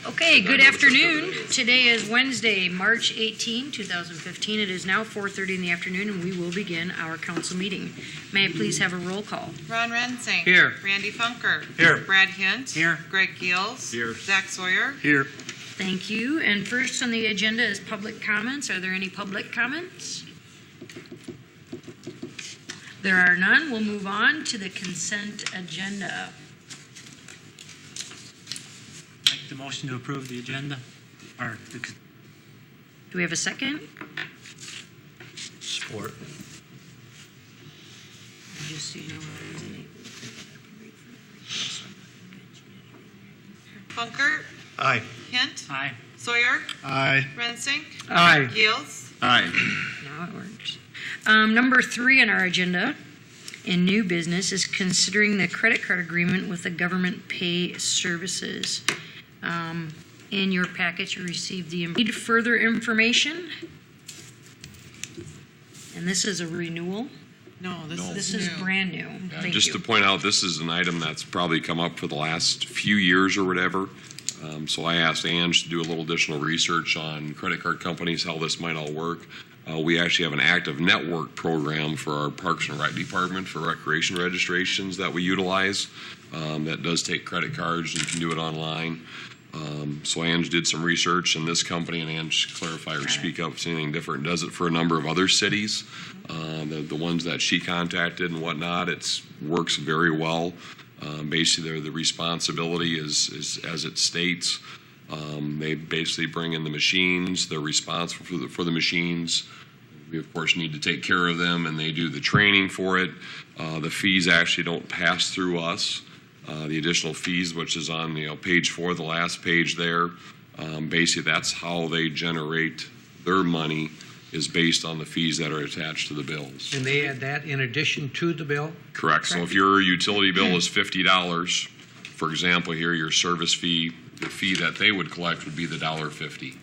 Okay, good afternoon. Today is Wednesday, March 18, 2015. It is now 4:30 in the afternoon, and we will begin our council meeting. May I please have a roll call? Ron Rensing. Here. Randy Funker. Here. Brad Hint. Here. Greg Gills. Here. Zach Sawyer. Here. Thank you. And first on the agenda is public comments. Are there any public comments? There are none. We'll move on to the consent agenda. Make the motion to approve the agenda. Do we have a second? Support. Funker. Aye. Hint. Aye. Sawyer. Aye. Rensing. Aye. Gills. Aye. Now it works. Number 3 on our agenda in new business is considering the credit card agreement with the government pay services. In your packet, you received the need further information. And this is a renewal. No, This is brand new. Thank Just you. to point out, this is an item that's probably come up for the last few years or whatever. So I asked Ange to do a little additional research on credit card companies, how this might all work. We actually have an active network program for our Parks and Rec department for recreation registrations that we utilize that does take credit cards and can do it online. So Ange did some research, and this company, and Ange, clarify or speak up if it's anything different, does it for a number of other cities. The ones that she contacted and whatnot, it works very well. Basically, the responsibility is as it states. They basically bring in the machines. They're responsible for the machines. We, of course, need to take care of them, and they do the training for it. The fees actually don't pass through us. The additional fees, which is on page 4, the last page there, basically that's how they generate their money, is based on the fees that are attached to the bills. And they add that in addition to the bill? Correct. So if your utility bill is $50, for example, here your service fee, the fee that they would collect would be the $1.50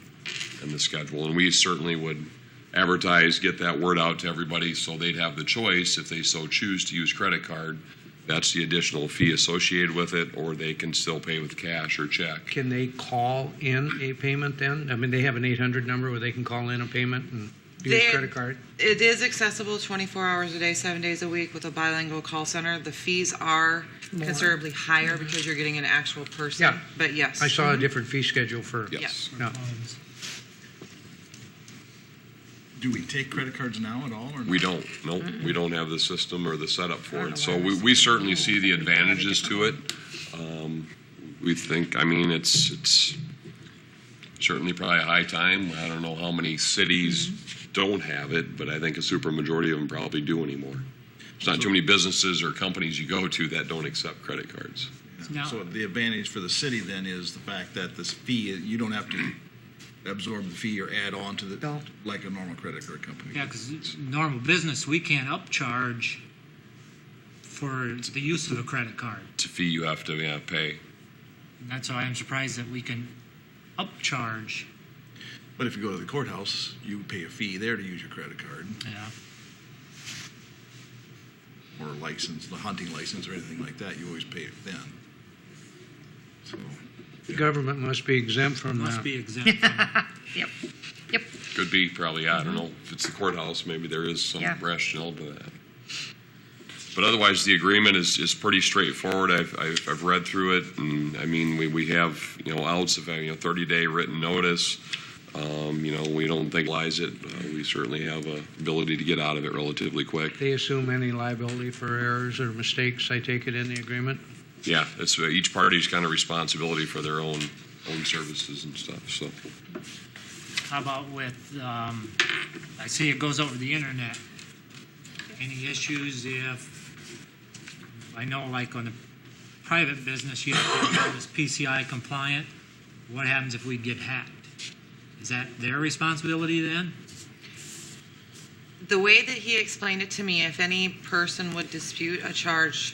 in the schedule. And we certainly would advertise, get that word out to everybody so they'd have the choice if they so choose to use credit card. That's the additional fee associated with it, or they can still pay with cash or check. Can they call in a payment then? I mean, they have an 800 number where they can call in a payment and use credit card? It is accessible 24 hours a day, 7 days a week with a bilingual call center. The fees are considerably higher because you're getting an actual person. Yeah. But yes. I saw a different fee schedule for... Yes. Yeah. Do we take credit cards now at all? Or We don't. No, we don't have the system or the setup for it. So we certainly see the advantages to it. We think, it's certainly probably a high time. I don't know how many cities don't have it, but I think a super majority of them probably do anymore. There's not too many businesses or companies you go to that don't accept credit cards. Yeah. So the advantage for the city then is the fact that this fee, you don't have to absorb the fee or add on to the No. like a normal credit card company. Yeah, because normal business, we can't upcharge for the use of a credit card. It's a fee you have to pay. And that's why I'm surprised that we can upcharge. But if you go to the courthouse, you pay a fee there to use your credit card Yeah. or license, the hunting license or anything like that. You always pay it then. So The government must be exempt from Must that. be exempt from Yep. Could be, probably, I don't know. If it's the courthouse, maybe there is some Yeah. rationale to that. But otherwise, the agreement is pretty straightforward. I've read through it, and we have outs of 30-day written notice. We don't think lies it. We certainly have a ability to get out of it relatively quick. They assume any liability for errors or mistakes, I take it, in the agreement? Yeah, it's each party's kind of responsibility for their own services and stuff. So How about with, I see it goes over the internet. Any issues if, I know like on the private business, you have to have this PCI compliant. What happens if we get hacked? Is that their responsibility then? The way that he explained it to me, if any person would dispute a charge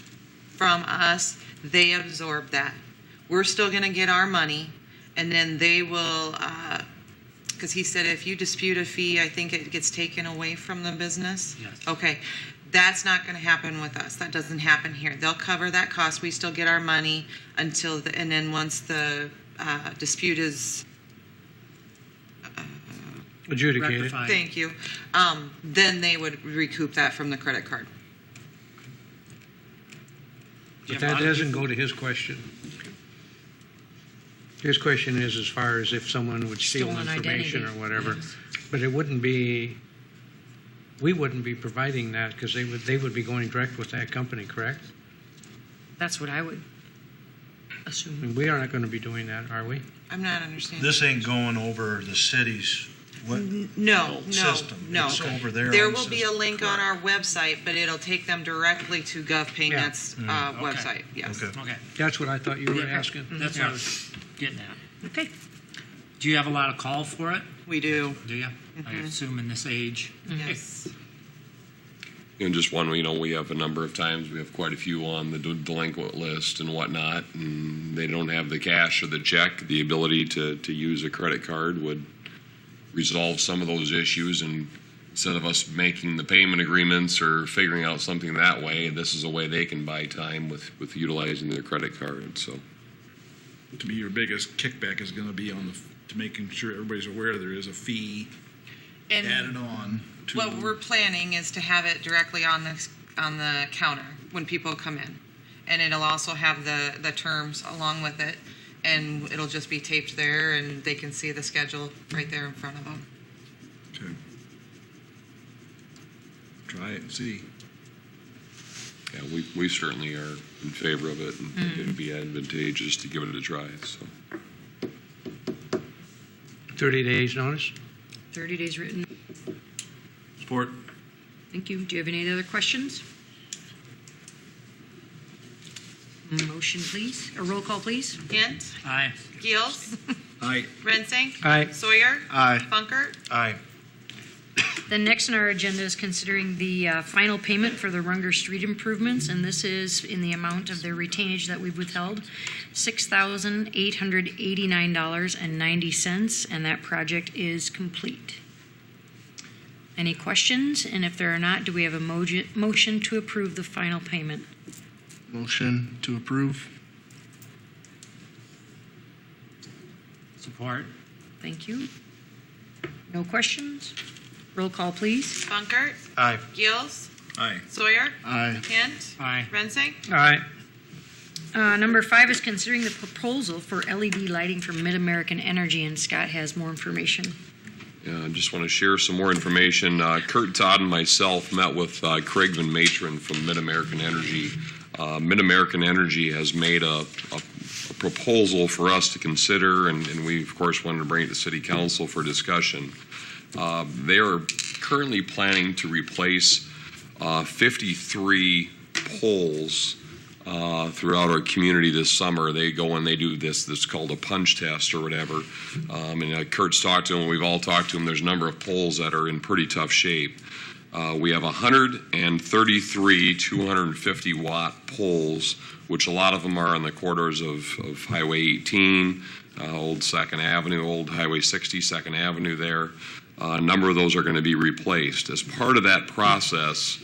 from us, they absorb that. We're still going to get our money, and then they will, because he said if you dispute a fee, I think it gets taken away from the business. Yes. Okay. That's not going to happen with us. That doesn't happen here. They'll cover that cost. We still get our money until, and then once the dispute is, Adjudicated. Rectified. thank you, then they would recoup that from the credit card. Do you But have a that lot of doesn't people- go to his question. His question is as far as if someone would steal Stolen information or identity. whatever. Yes. But it wouldn't be, we wouldn't be providing that because they would be going direct with that company, correct? That's what I would I assume. mean, we are not going to be doing that, are we? I'm not understanding. This ain't going over the city's No, system. no. It's over their There own will be a system. link on our website, but it'll take them directly to GovPayNet's website, yes. Okay. Okay. That's what I thought you were Yeah. asking. That's what I was getting at. Okay. Do you have a lot of call for it? We do, Do you? I assume in this age. yes. And just one, we have a number of times, we have quite a few on the delinquent list and whatnot, and they don't have the cash or the check. The ability to use a credit card would resolve some of those issues, and instead of us making the payment agreements or figuring out something that way, this is a way they can buy time with utilizing their credit card, so. To me, your biggest kickback is going to be on to making sure everybody's aware there is a fee added And on to. what we're planning is to have it directly on the counter when people come in. And it'll also have the terms along with it, and it'll just be taped there, and they can see the schedule right there in front of them. Okay. Try it and see. Yeah, we certainly are in favor of it, and think it'd be advantageous to give it a try, so. 30 days notice? 30 days written. Support. Thank you. Do you have any other questions? Motion, please. A roll call, please. Hint, Aye. Gills, Aye. Rensing. Aye. Sawyer. Aye. Funkert. Aye. The next on our agenda is considering the final payment for the Runger Street improvements, and this is in the amount of their retainage that we've withheld, $6,889.90, and that project is complete. Any questions? And if there are not, do we have a motion to approve the final payment? Motion to approve. Support. Thank you. No questions? Roll call, please. Funkert. Aye. Gills. Aye. Sawyer. Aye. Hint. Aye. Rensing. All right. Number 5 is considering the proposal for LED lighting from Mid-American Energy, and Scott has more information. Yeah, I just want to share some more information. Kurt Todd and myself met with Craig Van Matron from Mid-American Energy. Mid-American Energy has made a proposal for us to consider, and we, of course, wanted to bring it to City Council for discussion. They are currently planning to replace 53 poles throughout our community this summer. They go and they do this called a punch test or whatever. And Kurt's talked to him, we've all talked to him. There's a number of poles that are in pretty tough shape. We have 133 250 watt poles, which a lot of them are on the corridors of Highway 18, Old 2nd Avenue, Old Highway 60, 2nd Avenue there. A number of those are going to be replaced. As part of that process,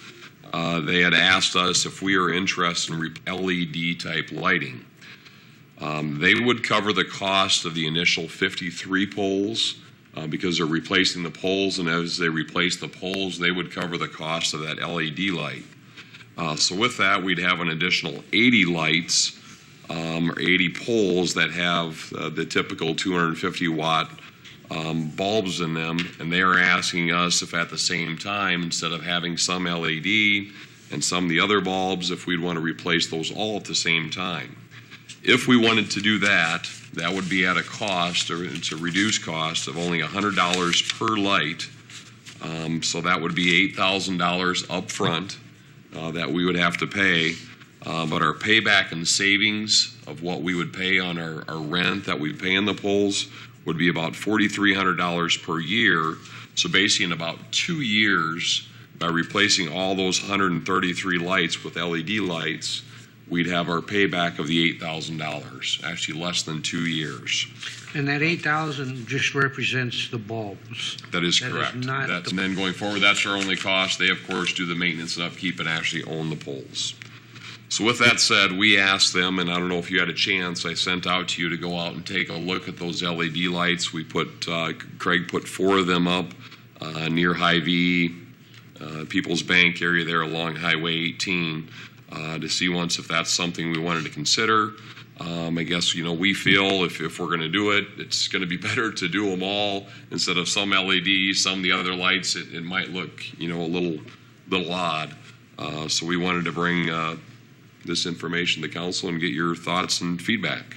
they had asked us if we are interested in LED type lighting. They would cover the cost of the initial 53 poles because they're replacing the poles, and as they replace the poles, they would cover the cost of that LED light. So with that, we'd have an additional 80 lights or 80 poles that have the typical 250 watt bulbs in them, and they are asking us if at the same time, instead of having some LED and some of the other bulbs, if we'd want to replace those all at the same time. If we wanted to do that, that would be at a cost, or it's a reduced cost of only $100 per light. So that would be $8,000 up front that we would have to pay. But our payback and savings of what we would pay on our rent that we pay in the poles would be about $4,300 per year. So basically in about 2 years, by replacing all those 133 lights with LED lights, we'd have our payback of the $8,000, actually less than 2 years. And that 8,000 just represents the bulbs. That is That is correct. not And then going forward, that's our only cost. They, of course, do the maintenance and upkeep and actually own the poles. So with that said, we asked them, and I don't know if you had a chance, I sent out to you to go out and take a look at those LED lights. We put, Craig put 4 of them up near Hy-Vee, People's Bank area there along Highway 18 to see once if that's something we wanted to consider. I guess, we feel if we're going to do it, it's going to be better to do them all instead of some LEDs, some of the other lights. It might look, a little odd. So we wanted to bring this information to council and get your thoughts and feedback.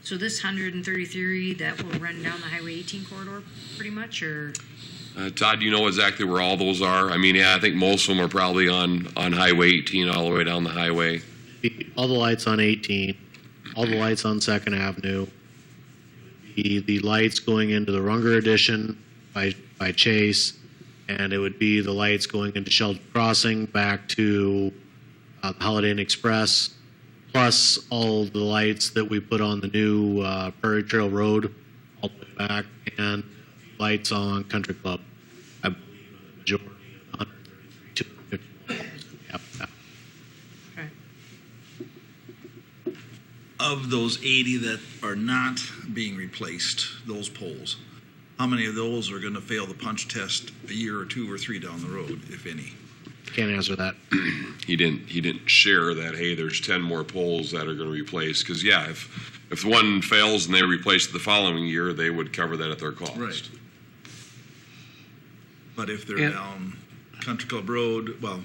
So this 133 that will run down the Highway 18 corridor, pretty much, or? Todd, do you know exactly where all those are? I mean, yeah, I think most of them are probably on Highway 18 all the way down the highway. All the lights on 18, all the lights on 2nd Avenue, the lights going into the Runger Addition by Chase, and it would be the lights going into Sheldon Crossing back to Holiday Inn Express, plus all the lights that we put on the new Prairie Trail Road all the way back, and lights on Country Club. I believe the majority of the 133, 250 lights. Okay. Of those 80 that are not being replaced, those poles, how many of those are going to fail the punch test a year or 2 or 3 down the road, if any? Can't answer that. He didn't share that, hey, there's 10 more poles that are going to replace. Because, yeah, if one fails and they replace it the following year, they would cover that at their cost. Right. But if they're And- down Country Club Road, well,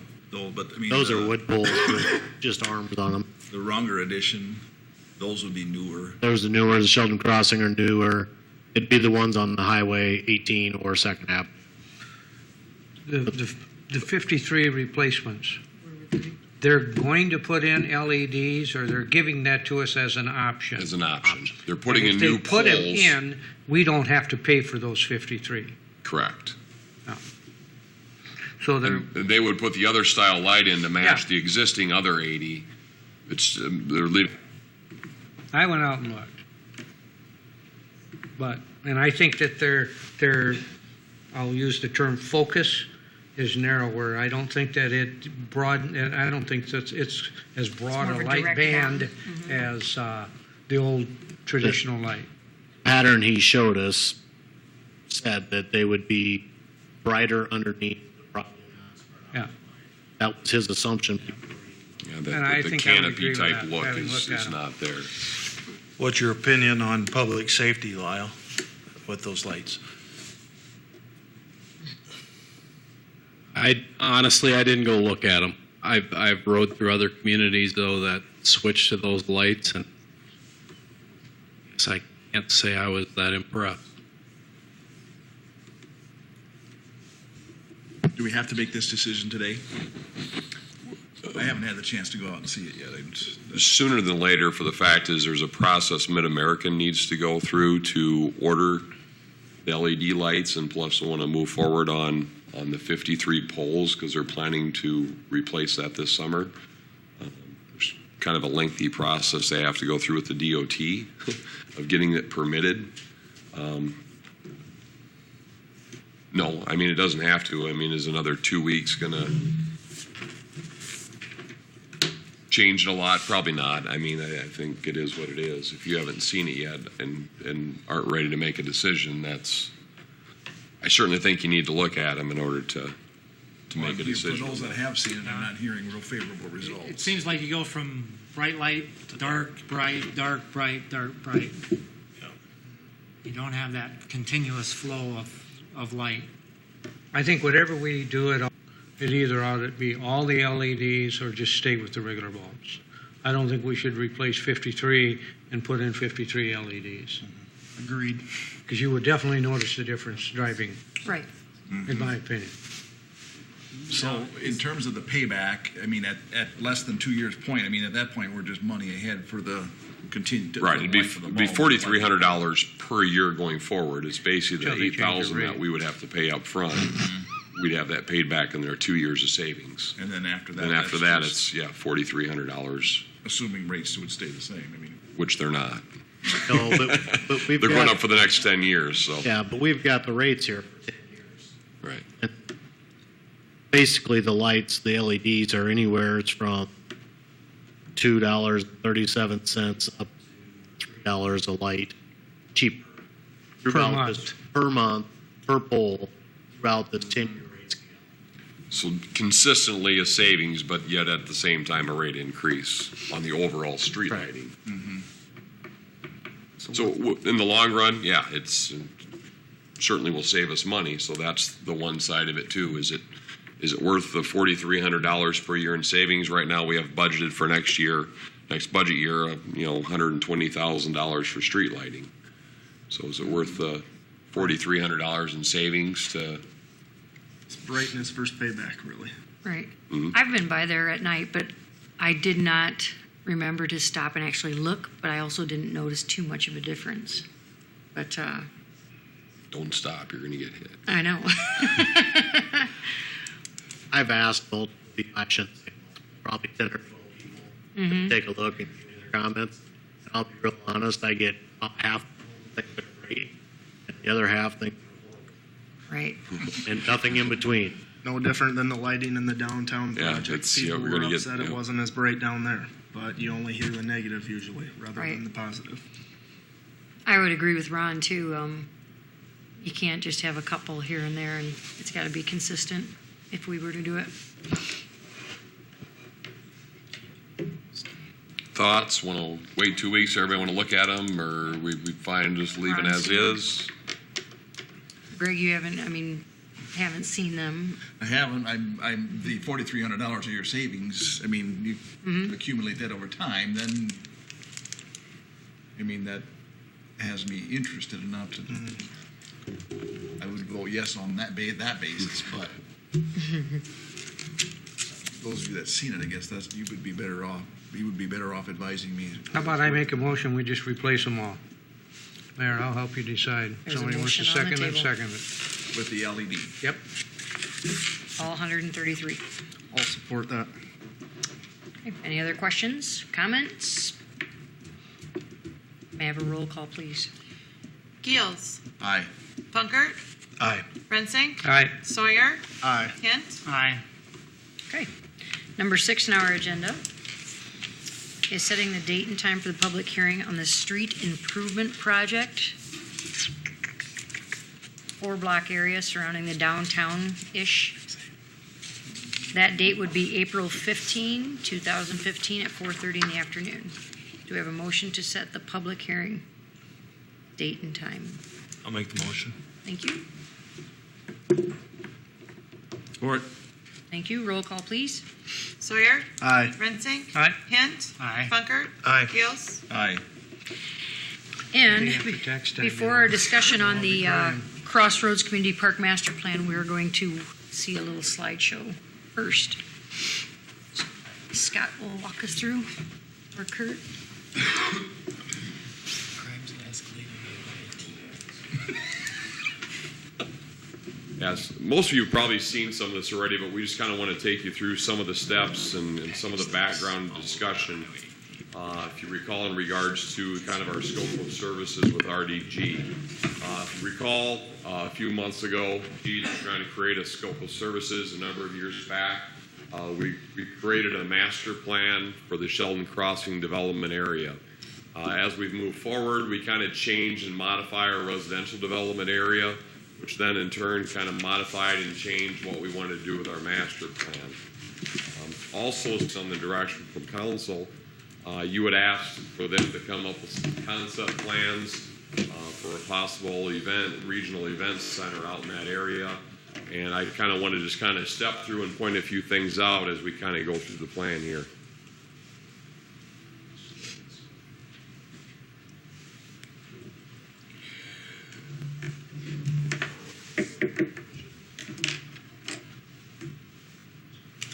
but I mean, Those are wood poles with just arms on them. the Runger Edition, those would be newer. There's the newer, the Sheldon Crossing are newer. It'd be the ones on the Highway 18 or 2nd Ave. The 53 replacements, they're going to put in LEDs, or they're giving that to us as an option? As an option. They're putting in If new they put poles. them in, we don't have to pay for those 53. Correct. So they're, And they would put the other style light in to match Yeah. the existing other 80. It's they're leaving. I went out and looked. And I think that their, I'll use the term focus, is narrower. I don't think that it broaden, and I don't think that it's as broad more a of a light direct band down. as the old traditional light. Pattern he showed us said that they would be brighter underneath the property. Yeah. That was his assumption. Yeah, And I the think I would agree canopy with type that, look having is looked at them. not there. What's your opinion on public safety, Lyle, with those lights? I didn't go look at them. I've rode through other communities though that switched to those lights, and I guess I can't say I was that impressed. Do we have to make this decision today? I haven't had the chance to go out and see it yet. Sooner than later, for the fact is there's a process Mid-American needs to go through to order the LED lights, and plus they want to move forward on the 53 poles because they're planning to replace that this summer. There's kind of a lengthy process they have to go through with the DOT of getting it permitted. No, I mean, it doesn't have to. I mean, is another 2 weeks going to change it a lot? Probably not. I mean, I think it is what it is. If you haven't seen it yet and aren't ready to make a decision, I certainly think you need to look at them in order to make a decision. For those that have seen it, I'm not hearing real favorable results. It seems like you go from bright light to dark, bright, dark, bright, dark, bright. You don't have that continuous flow of light. I think whatever we do, it either ought to be all the LEDs or just stay with the regular bulbs. I don't think we should replace 53 and put in 53 LEDs. Agreed. Because you would definitely notice the difference driving, Right. in my opinion. So in terms of the payback, I mean, at less than 2 years point, I mean, at that point, we're just money ahead for the continued. Right, it'd be $4,300 per year going forward. It's basically the Until they change the $8,000 that rate. we would have to pay up front. we'd have that paid back in their 2 years of savings. And then after that. And after that's that, just it's, $4,300, assuming rates would stay the same. I mean, which they're not. No, but we've They're going got, up for the next 10 years, so. yeah, but we've got the rates here for 10 years. Right. And basically, the lights, the LEDs are anywhere from $2.37 up to $3 a light cheaper. Per throughout month. this- Per month, per pole, throughout this 10-year rate scale. So consistently a savings, but yet at the same time a rate increase on the overall street Right. lighting. So in the long run, yeah, it's certainly will save us money. So that's the one side of it too. Is it worth the $4,300 per year in savings? Right now we have budgeted for next budget year, $120,000 for street lighting. So is it worth the $4,300 in savings to? It's brightness versus payback, really. Right. Mhm. I've been by there at night, but I did not remember to stop and actually look, but I also didn't notice too much of a difference. But Don't stop, you're going to get hit. I know. I've asked multiple people, I shouldn't say multiple, probably 10 or 12 people to take a look and give me their comments. And I'll be real honest, I get about half of them think they're great, and the other half think Right. they're horrible, and nothing in between. No different than the lighting in the downtown Yeah, project. it's- yeah, People we're were gonna get- upset yeah. it wasn't as bright down there, but you only hear the negative usually, rather Right. than the positive. I would agree with Ron too. You can't just have a couple here and there, and it's got to be consistent if we were to do it. Thoughts? Want to wait 2 weeks? Everybody want to look at them, or we fine just leaving as is? Greg, you haven't haven't seen them. I haven't. I'm the $4,300 a year savings. I mean, you accumulate that over time, then. I mean, that has me interested enough to. I would go yes on that basis, but those of you that seen it, I guess you would be better off. You would be better off advising me. How about I make a motion, we just replace them all? Mayor, I'll help you decide. There's a Somebody wants to motion on the second it, table. second it. With the LED. Yep. All 133. I'll support that. Okay. Any other questions, comments? May I have a roll call, please? Geels, Aye. Punkert, Aye. Rensing, Aye. Sawyer, Aye. Hint, Aye. Okay. Number 6 on our agenda is setting the date and time for the public hearing on the street improvement project. 4-block area surrounding the downtown-ish. That date would be April 15, 2015 at 4:30 in the afternoon. Do we have a motion to set the public hearing date and time? I'll make the motion. Thank you. Support. Thank you. Roll call, please. Sawyer, Aye. Rensing, Aye. Hint, Aye. Punkert, Aye. Geels, Aye. And Day after tax time, before you our know, discussion on I'll be the crying. Crossroads Community Park Master Plan, we are going to see a little slideshow first. Scott will walk us through, or Kurt. Yes, most of you have probably seen some of this already, but we just kind of want to take you through some of the steps and some of the background discussion. If you recall, in regards to kind of our scope of services with RDG. If you recall, a few months ago, G was trying to create a scope of services a number of years back. We created a master plan for the Sheldon Crossing development area. As we've moved forward, we kind of changed and modified our residential development area, which then in turn kind of modified and changed what we wanted to do with our master plan. Also, on the direction from council, you would ask for them to come up with some concept plans for a possible regional events center out in that area. And I kind of want to just kind of step through and point a few things out as we kind of go through the plan here.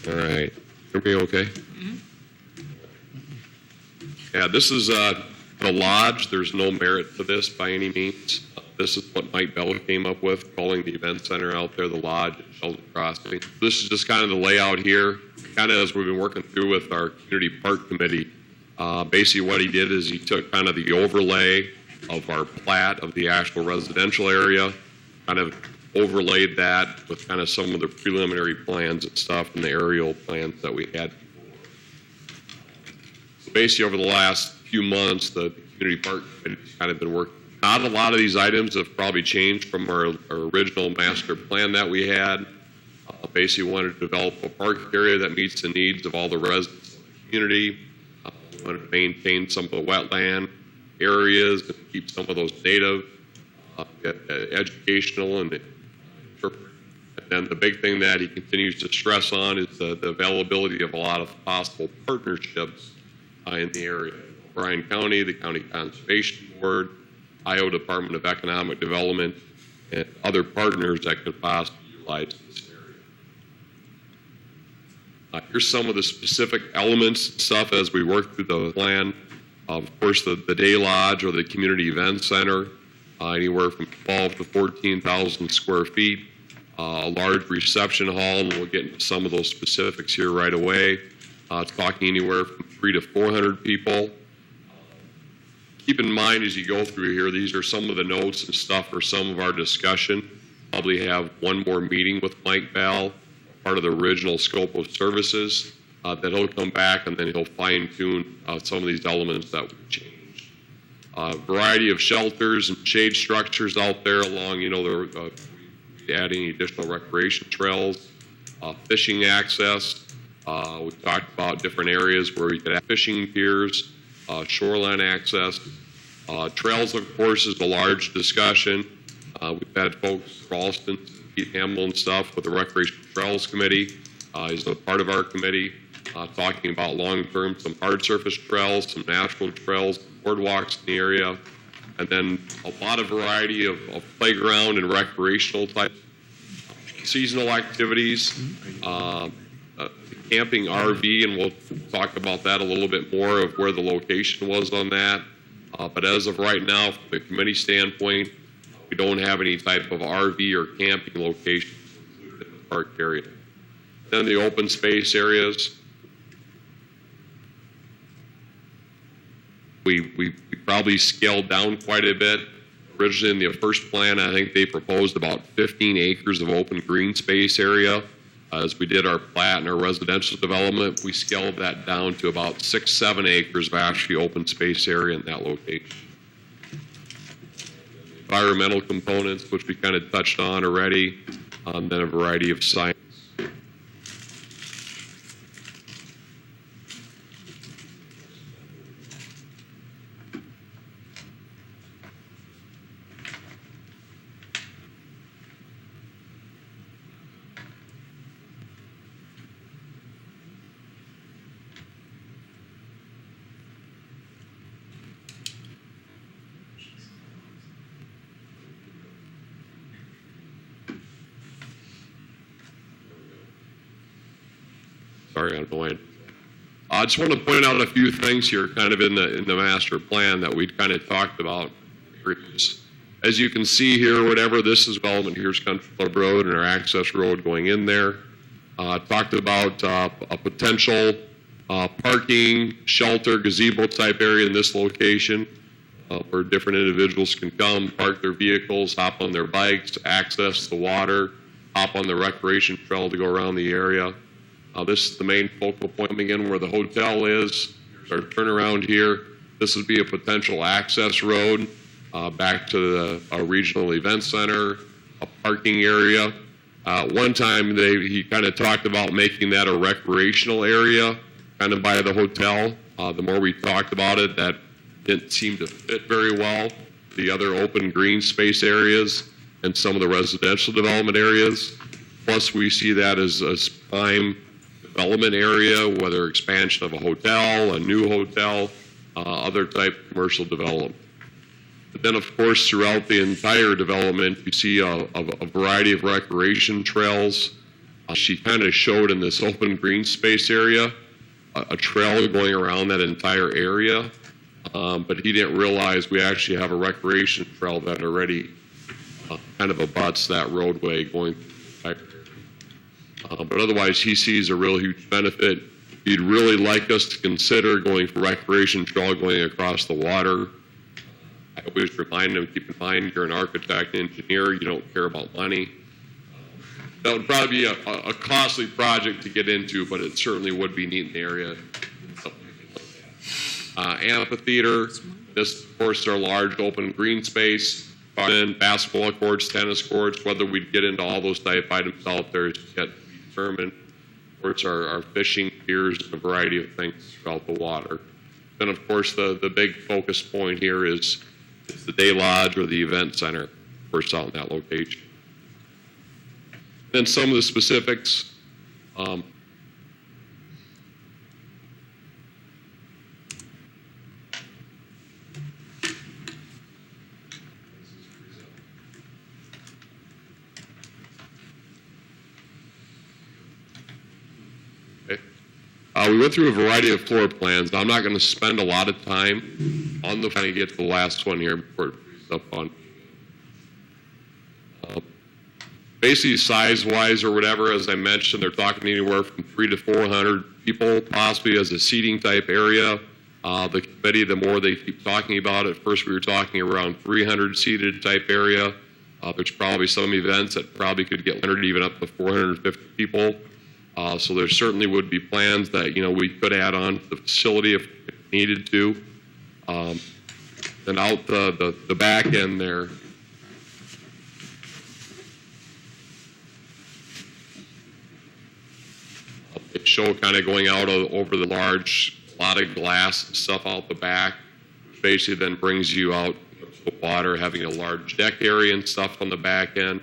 All right. Everybody okay? Yeah, this is the lodge. There's no merit to this by any means. This is what Mike Bell came up with, calling the event center out there, the lodge at Sheldon Crossing. This is just kind of the layout here, kind of as we've been working through with our community park committee. Basically what he did is he took kind of the overlay of our plat of the actual residential area, kind of overlaid that with kind of some of the preliminary plans and stuff and the aerial plans that we had before. So basically over the last few months, the community park committee's kind of been working. Not a lot of these items have probably changed from our original master plan that we had. Basically wanted to develop a park area that meets the needs of all the residents of the community. We wanted to maintain some of the wetland areas and keep some of those native, educational, and then the big thing that he continues to stress on is the availability of a lot of possible partnerships in the area. Bryan County, the County Conservation Board, Iowa Department of Economic Development, and other partners that could possibly utilize this area. Here's some of the specific elements and stuff as we work through the plan. Of course, the day lodge or the community event center, anywhere from 12 to 14,000 square feet. A large reception hall, and we'll get into some of those specifics here right away. Talking anywhere from 300 to 400 people. Keep in mind as you go through here, these are some of the notes and stuff for some of our discussion. Probably have one more meeting with Mike Bell, part of the original scope of services, that he'll come back and then he'll fine tune some of these elements that we've changed. Variety of shelters and shade structures out there along, adding additional recreation trails, fishing access. We talked about different areas where you could have fishing piers, shoreline access. Trails, of course, is a large discussion. We've had folks, Ralston, Pete Hamill and stuff with the Recreation Trails Committee. He's a part of our committee, talking about long-term, some hard surface trails, some natural trails, boardwalks in the area, and then a lot of variety of playground and recreational type seasonal activities, camping RV, and we'll talk about that a little bit more of where the location was on that. But as of right now, from the committee standpoint, we don't have any type of RV or camping location included in the park area. Then the open space areas. We probably scaled down quite a bit. Originally in the first plan, I think they proposed about 15 acres of open green space area. As we did our plat and our residential development, we scaled that down to about 6-7 acres of actually open space area in that location. Environmental components, which we kind of touched on already, then a variety of science. Sorry, I don't know why. I just want to point out a few things here kind of in the master plan that we kind of talked about. As you can see here, whatever, this is development. Here's Country Club Road and our access road going in there. Talked about a potential parking, shelter, gazebo type area in this location where different individuals can come, park their vehicles, hop on their bikes, access the water, hop on the recreation trail to go around the area. This is the main focal point coming in where the hotel is. There's our turnaround here. This would be a potential access road back to the regional event center, a parking area. One time he kind of talked about making that a recreational area kind of by the hotel. The more we talked about it, that didn't seem to fit very well. The other open green space areas and some of the residential development areas. Plus we see that as a prime development area, whether expansion of a hotel, a new hotel, other type of commercial development. But then, of course, throughout the entire development, you see a variety of recreation trails. She kind of showed in this open green space area a trail going around that entire area, but he didn't realize we actually have a recreation trail that already kind of abuts that roadway going back. But otherwise, he sees a real huge benefit. He'd really like us to consider going for recreation trail going across the water. I always remind him, keep in mind, you're an architect, engineer, you don't care about money. That would probably be a costly project to get into, but it certainly would be neat in the area. Amphitheater, this, of course, are large open green space, basketball courts, tennis courts. Whether we'd get into all those type items out there is yet to be determined. Courts are fishing, piers, and a variety of things throughout the water. Then, of course, the big focus point here is the day lodge or the event center, of course, out in that location. Then some of the specifics. We went through a variety of floor plans. Now, I'm not going to spend a lot of time on the trying to get to the last one here before it frees up on. Basically, size-wise or whatever, as I mentioned, they're talking anywhere from 300 to 400 people, possibly as a seating type area. The committee, the more they keep talking about it, first we were talking around 300 seated type area. There's probably some events that probably could get 100, even up to 450 people. So there certainly would be plans that, we could add on to the facility if needed to. And out the back end there, they show kind of going out over the large lot of glass and stuff out the back, which basically then brings you out to the water, having a large deck area and stuff on the back end.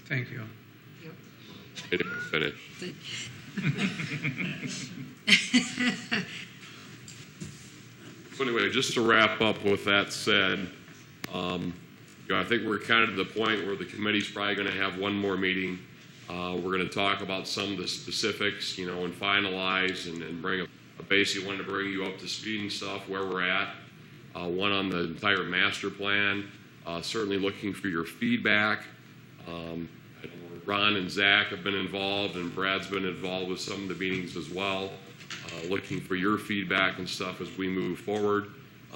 Thank you. Finish. So anyway, just to wrap up with that said, I think we're kind of at the point where the committee's probably going to have one more meeting. We're going to talk about some of the specifics, and finalize and bring basically wanted to bring you up to speed and stuff where we're at. One on the entire master plan. Certainly looking for your feedback. Ron and Zach have been involved, and Brad's been involved with some of the meetings as well. Looking for your feedback and stuff as we move forward.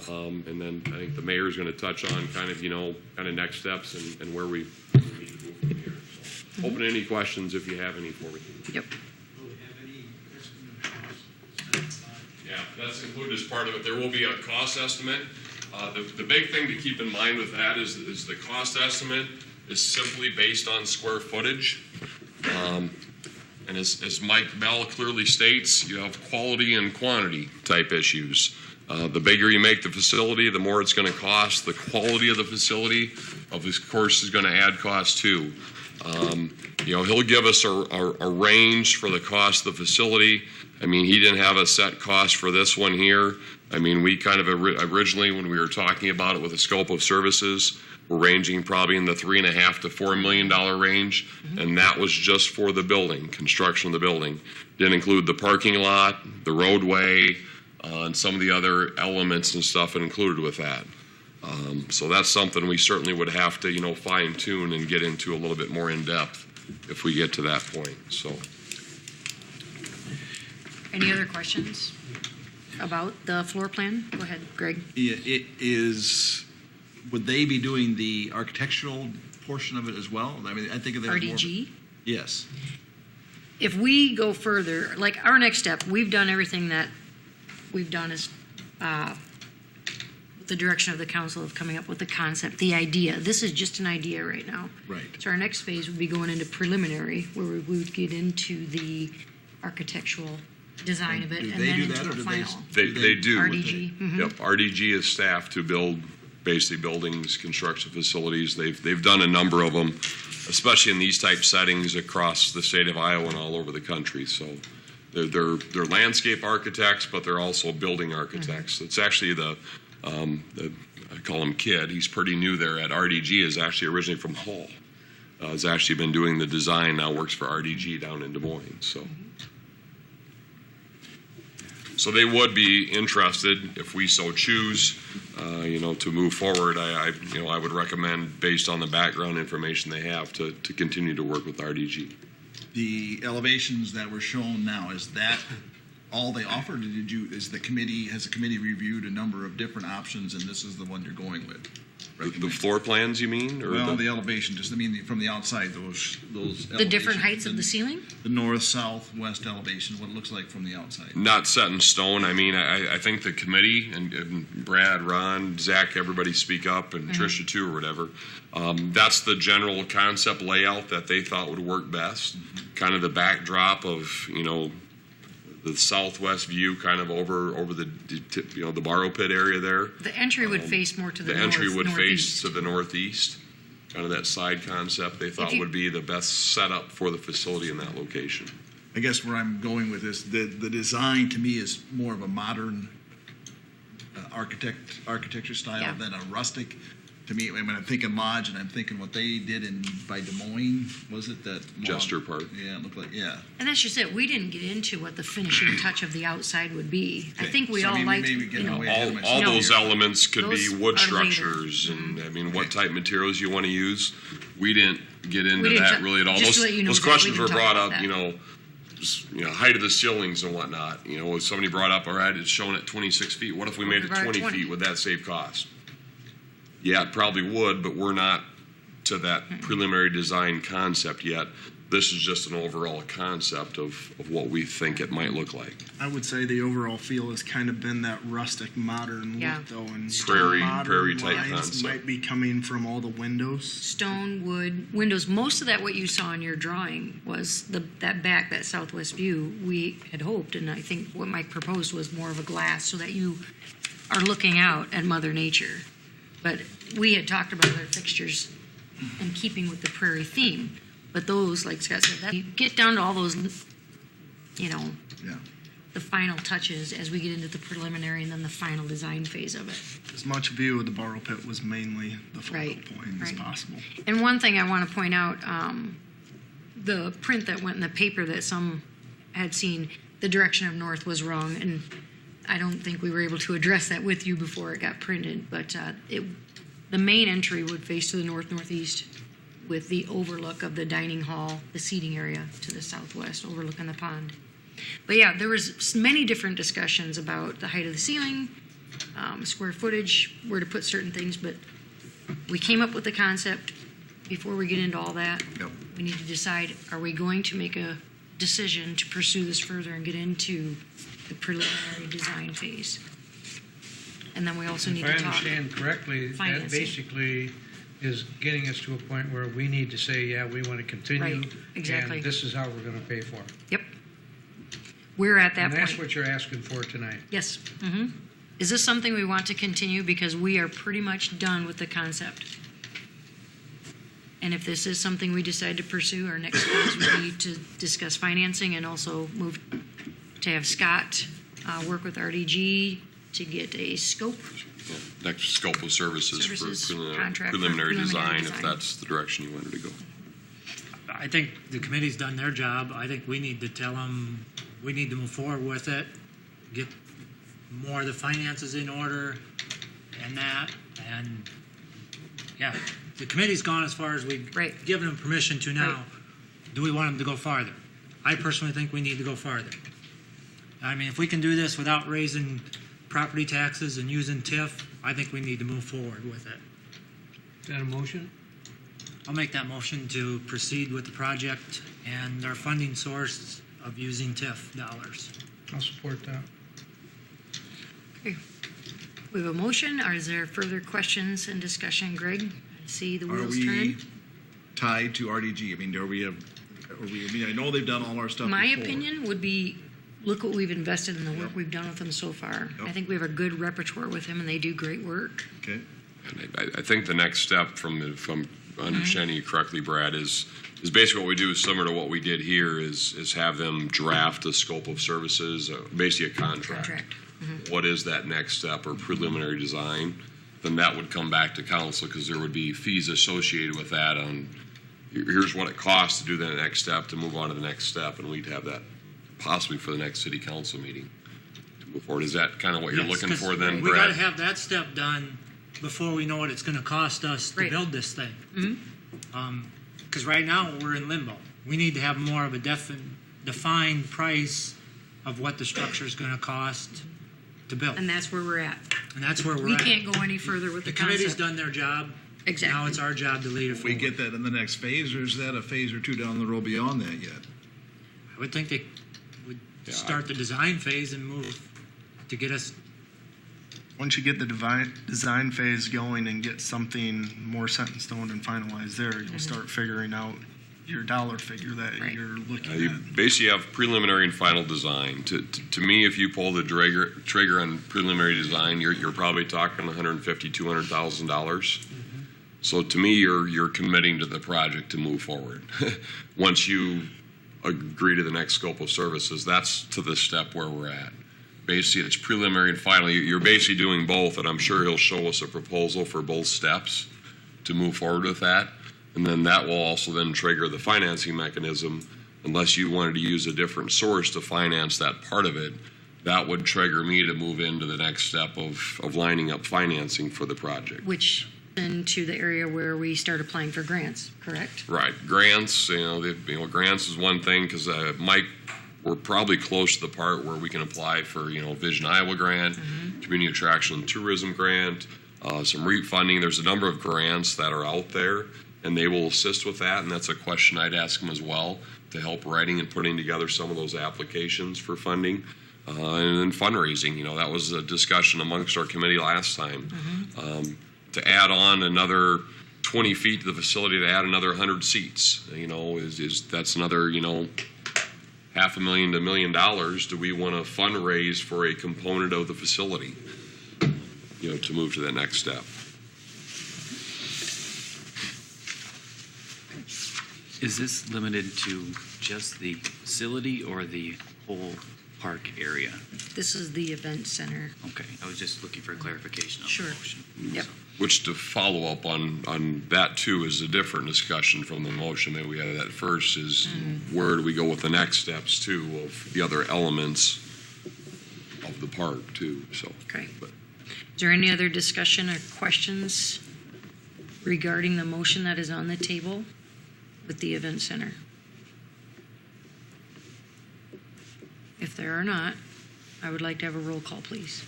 And then I think the mayor's going to touch on kind of next steps and where we need to move from here. So, open any questions if you have any for me. Yep. Yeah, that's included as part of it. There will be a cost estimate. The big thing to keep in mind with that is the cost estimate is simply based on square footage. And as Mike Bell clearly states, you have quality and quantity type issues. The bigger you make the facility, the more it's going to cost. The quality of the facility, of course, is going to add cost too. He'll give us a range for the cost of the facility. I mean, he didn't have a set cost for this one here. I mean, we kind of originally, when we were talking about it with the scope of services, we're ranging probably in the $3.5 to $4 million range, and that was just for the building, construction of the building. Didn't include the parking lot, the roadway, and some of the other elements and stuff included with that. So that's something we certainly would have to, fine tune and get into a little bit more in depth if we get to that point. So, Any other questions about the floor plan? Go ahead, Greg. Yeah, it is. Would they be doing the architectural portion of it as well? I mean, I think of that RDG? Yes. If we go further, like our next step, we've done everything that we've done is the direction of the council of coming up with the concept, the idea. This is just an idea right now. Right. So our next phase would be going into preliminary, where we would get into the architectural design of it, Do and they then do into that, or the do final. they do. RDG. Mhm. Yep, RDG is staffed to build basically buildings, construction facilities. They've done a number of them, especially in these type settings across the state of Iowa and all over the country. So they're landscape architects, but they're also building architects. It's actually I call him Kid. He's pretty new there at RDG. Is actually originally from Hull. Has actually been doing the design. Now works for RDG down in Des Moines. So they would be interested if we so choose, to move forward. I would recommend, based on the background information they have, to continue to work with RDG. The elevations that were shown now, is that all they offered? Or has the committee reviewed a number of different options and this is the one you're going with? The floor plans, you mean? Or Well, the elevation, just, from the outside, those The different heights of the ceiling? The north, south, west elevation, what it looks like from the outside. Not set in stone. I think the committee and Brad, Ron, Zach, everybody speak up, and Tricia too, or whatever. That's the general concept layout that they thought would work best. Kind of the backdrop of the southwest view, kind of over the borrow pit area there. The entry would face more to the The entry would face northeast. to the northeast. Kind of that side concept they thought would be the best setup for the facility in that location. I guess where I'm going with this, the design to me is more of a modern architecture style Yeah. than a rustic. To me, when I'm thinking lodge, and I'm thinking what they did by Des Moines, was it that Jester Park. Yeah, it looked like, yeah. And that's just it. We didn't get into what the finishing touch of the outside would be. I Okay. think we So, all liked, maybe getting away ahead of All myself those here. elements could be Those wood are later. structures, and what type materials you want to use. We didn't get into didn't that ju- really at all. just to Those, let you know, those Zach, we questions didn't were talk brought about up, that. height of the ceilings and whatnot. Somebody brought up, all right, it's shown at 26 feet. What if we made it What about 20 20? feet? Would that save cost? Yeah, it probably would, but we're not to that preliminary design concept yet. This is just an overall concept of what we think it might look like. I would say the overall feel has kind of been that rustic, modern Yeah. look, though, and Prairie modern type lines concept. might be coming from all the windows. stone, wood, windows. Most of that, what you saw in your drawing, was that southwest view. We had hoped, and I think what Mike proposed was more of a glass so that you are looking out at Mother Nature. But we had talked about other fixtures in keeping with the prairie theme. But those, like Scott said, you get down to all those, Yeah. the final touches as we get into the preliminary and then the final design phase of it. As much view of the borrow pit was mainly the focal Right, point as right. possible. And one thing I want to point out, the print that went in the paper that some had seen, the direction of north was wrong, and I don't think we were able to address that with you before it got printed, but the main entry would face to the northeast with the overlook of the dining hall, the seating area to the southwest, overlooking the pond. But yeah, there was many different discussions about the height of the ceiling, square footage, where to put certain things, but we came up with the concept. Before we get into all that, Yep. we need to decide, are we going to make a decision to pursue this further and get into the preliminary design phase? And then we also need If I to talk. understand correctly, that financing. basically is getting us to a point where we need to say, yeah, we want to continue. Right, exactly. And this is how we're going to pay for it. Yep. We're at that And that's point. what you're asking for tonight. Yes. Mm-hmm. Is this something we want to continue? Because we are pretty much done with the concept. And if this is something we decide to pursue, our next phase would be to discuss financing and also move to have Scott work with RDG to get a scope. Next scope of services Services, for contract for preliminary preliminary design, if design. that's the direction you wanted to go. I think the committee's done their job. I think we need to tell them, we need to move forward with it, get more of the finances in order and that, and yeah, the committee's gone as far as we've Right. given them permission to now. Right. Do we want them to go farther? I personally think we need to go farther. I mean, if we can do this without raising property taxes and using TIF, I think we need to move forward with it. Is that a motion? I'll make that motion to proceed with the project and our funding source of using TIF dollars. I'll support that. Okay. We have a motion. Are there further questions and discussion? Greg, I see the Are wheels we turning. tied to RDG? I mean, I know they've done all our stuff My before. opinion would be, look what we've invested in the work we've done with them so far. Yep. I think we have a good repertoire with them, and they do great work. Okay. And I think the next step, if I'm understanding you correctly, Brad, is basically what we do is similar to what we did here, is have them draft a scope of services, basically a contract. What is that next step or preliminary design? Then that would come back to council because there would be fees associated with that on, here's what it costs to do the next step, to move on to the next step, and we'd have that possibly for the next city council meeting to move forward. Is that kind of what you're Yes, looking 'cause for then, we got to Brad? have that step done before we know what it's going to cost us to Right. build this thing. Because right now, we're in limbo. We need to have more of a defined price of what the structure is going to cost to build. And that's where we're at. And that's where we're We at. can't go any further with The the committee's concept. done their job. Exactly. Now it's our job to lead it If we forward. get that in the next phase, or is that a phase or two down the road beyond that yet? I would think they would Yeah, start the design phase and move to get us. Once you get the design phase going and get something more set in stone and finalized there, you'll start figuring out your dollar figure that Right. you're looking You at. basically have preliminary and final design. To me, if you pull the trigger on preliminary design, you're probably talking $150,000, $200,000. So to me, you're committing to the project to move forward. Once you agree to the next scope of services, that's to the step where we're at. Basically, it's preliminary and final. You're basically doing both, and I'm sure he'll show us a proposal for both steps to move forward with that. And then that will also then trigger the financing mechanism. Unless you wanted to use a different source to finance that part of it, that would trigger me to move into the next step of lining up financing for the project. Which into the area where we start applying for grants, correct? Right. Grants, grants is one thing because Mike, we're probably close to the part where we can apply for, Vision Iowa grant, Community Attraction and Tourism grant, some REAP funding. There's a number of grants that are out there, and they will assist with that. And that's a question I'd ask them as well to help writing and putting together some of those applications for funding. And then fundraising, that was a discussion amongst our committee last time. To add on another 20 feet to the facility, to add another 100 seats, that's another, $500,000 to $1 million. Do we want to fundraise for a component of the facility, to move to that next step? Is this limited to just the facility or the whole park area? This is the event center. Okay, I was just looking for clarification on Sure. the motion. Yep. Which, to follow up on that too, is a different discussion from the motion that we had that first, is where do we go with the next steps too of the other elements of the park too, so. Okay. But Is there any other discussion or questions regarding the motion that is on the table with the event center? If there are not, I would like to have a roll call, please.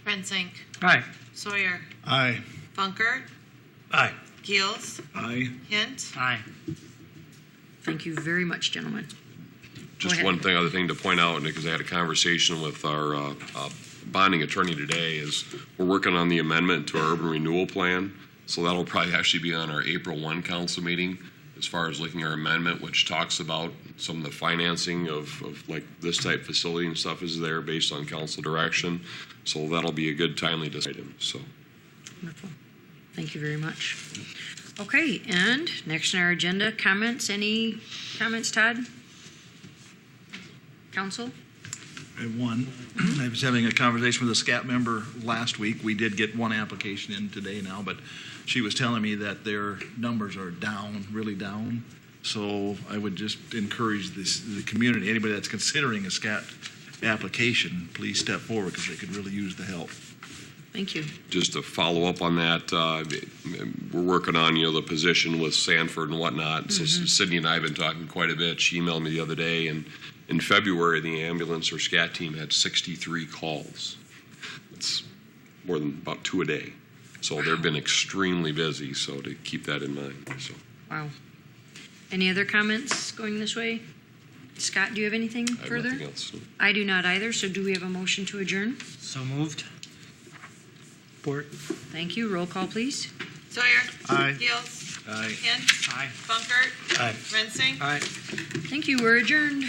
Rensink, Aye. Sawyer, Aye. Funkert, Aye. Gills, Aye. Hint, Aye. Thank you very much, gentlemen. just ahead. one other thing to point out, because I had a conversation with our bonding attorney today, is we're working on the amendment to our urban renewal plan. So that'll probably actually be on our April 1 council meeting, as far as looking at our amendment, which talks about some of the financing of like this type facility and stuff is there based on council direction. So that'll be a good timely item. So Wonderful. Thank you very much. Okay, and next on our agenda, comments. Any comments, Todd? Council? I have one. I was having a conversation with a SCAT member last week. We did get one application in today now, but she was telling me that their numbers are down, really down. So I would just encourage the community, anybody that's considering a SCAT application, please step forward because they could really use the help. Thank you. just to follow up on that, we're working on, the position with Sanford and whatnot. So Sydney and I have been talking quite a bit. She emailed me the other day, and in February, the ambulance or SCAT team had 63 calls. It's more than about 2 a day. So they've been extremely busy, so to keep that in mind. So Wow. Any other comments going this way? Scott, do you have anything I have further? nothing else. I do not either, so do we have a motion to adjourn? So moved. Support. Thank you. Roll call, please. Sawyer, Aye. Gills, Aye. Hint, Aye. Funkert, Aye. Rensink. Aye. Thank you. We're adjourned.